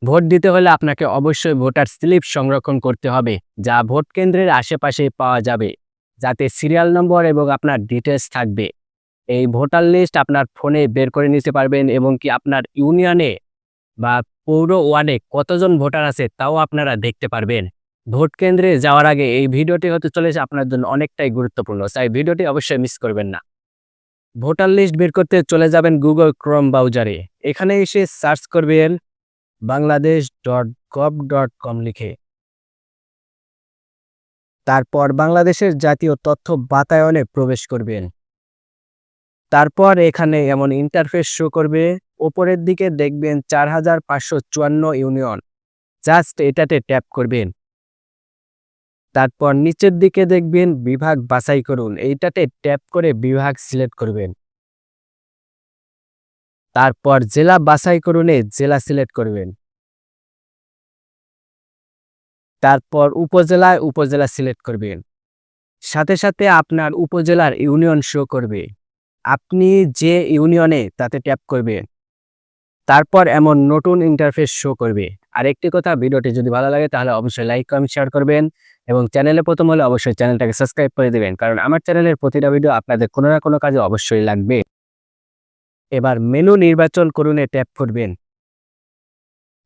Vote দিতে হলে আপনাকে অবশ্যই ভোটার স্লিপ সংরক্ষণ করতে হবে, যা ভোট কেন্দ্রের আশেপাশে পাওয়া যাবে, যাতে সিরিয়াল নম্বর এবং আপনার ডিটেলস থাকবে। এই ভোটার লিস্ট আপনার ফোনে বের করে নিতে পারবেন এবং কি আপনার ইউনিয়নে বা পৌর ওয়ার্ডে কতজন ভোটার আছে তাও আপনারা দেখতে পারবেন। ভোট কেন্দ্রে যাওয়ার আগে এই ভিডিওটি হতে চলেছে আপনার জন্য অনেকটাই গুরুত্বপূর্ণ, তাই ভিডিওটি অবশ্যই মিস করবেন না। ভোটার লিস্ট বের করতে চলে যাবেন গুগল ক্রোম ব্রাউজারে। এখানে এসে সার্চ করবেন bangladesh.gov.com লিখে। তারপর বাংলাদেশের জাতীয় তথ্য বাতায়নে প্রবেশ করবেন। তারপর এখানে এমন ইন্টারফেস শো করবে। ওপরের দিকে দেখবেন 4554 ইউনিয়ন, জাস্ট এটাতে ট্যাপ করবেন। তারপর নিচের দিকে দেখবেন বিভাগ বাছাই করুন, এইটাতে ট্যাপ করে বিভাগ সিলেক্ট করবেন। তারপর জেলা বাছাই করুন, জেলা সিলেক্ট করবেন। তারপর উপজেলায় উপজেলা সিলেক্ট করবেন। সাথে সাথে আপনার উপজেলার ইউনিয়ন শো করবে, আপনি যে ইউনিয়নে তাতে ট্যাপ করবেন। তারপর এমন নতুন ইন্টারফেস শো করবে। আরেকটি কথা, ভিডিওটি যদি ভালো লাগে তাহলে অবশ্যই লাইক কমেন্ট শেয়ার করবেন এবং চ্যানেলে প্রথম হলে অবশ্যই চ্যানেলটাকে সাবস্ক্রাইব করে দেবেন, কারণ আমার চ্যানেলের প্রতিটা ভিডিও আপনাদের কোনো না কোনো কাজে অবশ্যই লাগবে। এবার মেনু নির্বাচন করুন ট্যাপ করবেন।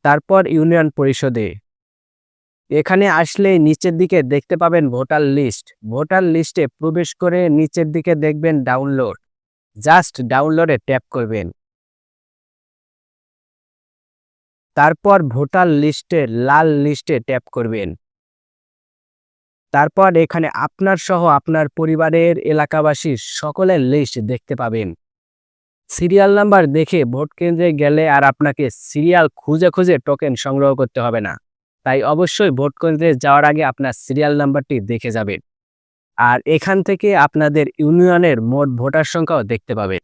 তারপর ইউনিয়ন পরিষদে এখানে আসলে নিচের দিকে দেখতে পাবেন ভোটার লিস্ট। ভোটার লিস্টে প্রবেশ করে নিচের দিকে দেখবেন ডাউনলোড, জাস্ট ডাউনলোডে ট্যাপ করবেন। তারপর ভোটার লিস্টে লাল লিস্টে ট্যাপ করবেন। তারপর এখানে আপনার সহ আপনার পরিবারের এলাকাবাসীর সকলের লিস্ট দেখতে পাবেন। সিরিয়াল নাম্বার দেখে ভোট কেন্দ্রে গেলে আর আপনাকে সিরিয়াল খুঁজে খুঁজে টোকেন সংগ্রহ করতে হবে না, তাই অবশ্যই ভোট কেন্দ্রে যাওয়ার আগে আপনার সিরিয়াল নাম্বারটি দেখে যাবেন। আর এখান থেকে আপনাদের ইউনিয়নের মোট ভোটার সংখ্যাও দেখতে পাবেন।